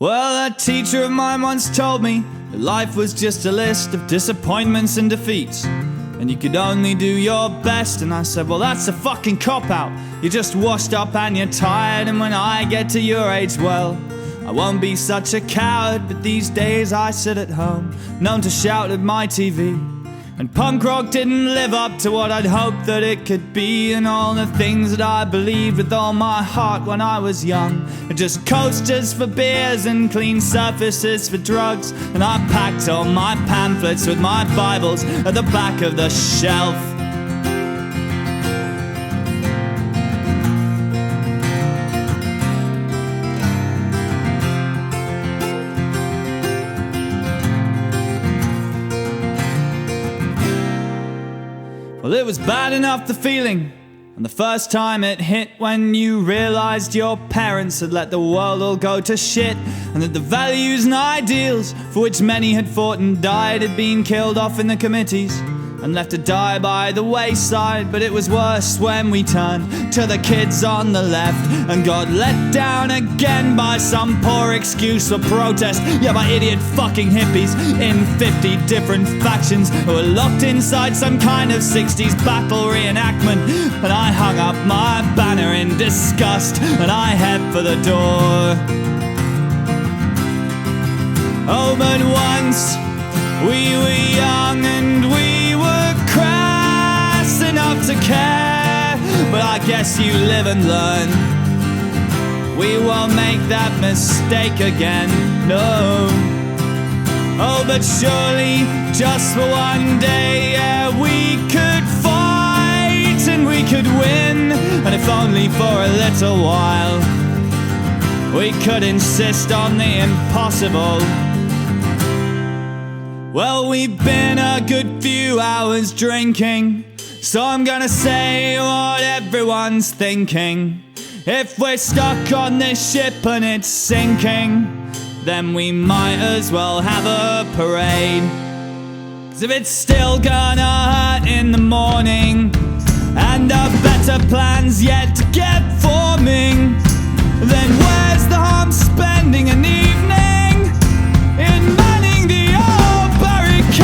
Well, a teacher of mine once told me that life was just a list of disappointments and defeats, and you could only do your best. And I said, well, that's a fucking cop-out. You're just washed up and you're tired, and when I get to your age, well, I won't be such a coward. But these days I sit at home, known to shout at my TV, and punk rock didn't live up to what I'd hoped that it could be. And all the things that I believed with all my heart when I was young are just coasters for beers and clean surfaces for drugs. And I packed all my pamphlets with my Bibles at the back of the shelf. Well, it was bad enough, the feeling, and the first time it hit, when you realized your parents had let the world all go to shit, and that the values and ideals for which many had fought and died had been killed off in the committees and left to die by the wayside. But it was worse when we turned to the kids on the left and got let down again by some poor excuse for protest. Yeah, by idiot fucking hippies in 50 different factions who were locked inside some kind of 60s battle reenactment. And I hung up my banner in disgust and I head for the door. Oh, but once we were young and we were crass enough to care. But I guess you live and learn. We won't make that mistake again, no. Oh, but surely just for one day, yeah, we could fight and we could win. And if only for a little while, we could insist on the impossible. Well, we've been a good few hours drinking, so I'm gonna say what everyone's thinking. If we're stuck on this ship and it's sinking, then we might as well have a parade. 'Cause if it's still gonna hurt in the morning and a better plan's yet to get forming, then where's the harm spending an evening in manning the old barricades?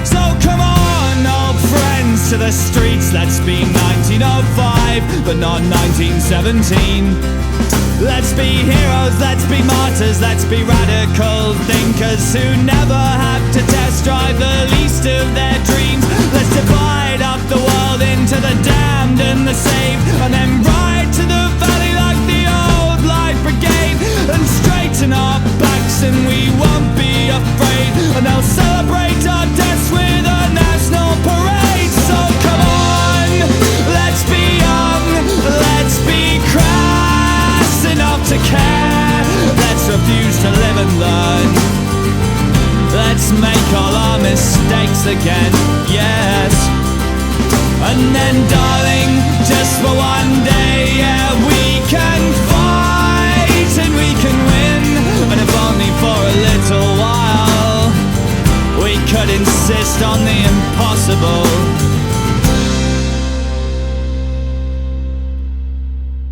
So come on, old friends, to the streets. Let's be 1905, but not 1917. Let's be heroes, let's be martyrs, let's be radical thinkers who never have to test drive the least of their dreams. Let's divide up the world into the damned and the saved, and then ride to the valley like the old Light Brigade, and straighten our backs and we won't be afraid, and they'll celebrate our deaths with a national parade. So come on, let's be young, let's be crass enough to care. Let's refuse to live and learn. Let's make all our mistakes again, yes. And then, darling, just for one day, yeah, we can fight and we can win. And if only for a little while, we could insist on the impossible.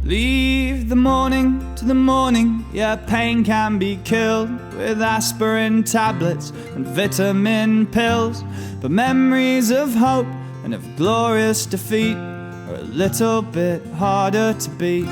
Leave the morning to the morning. Yeah, pain can be killed with aspirin tablets and vitamin pills, but memories of hope and of glorious defeat are a little bit harder to beat.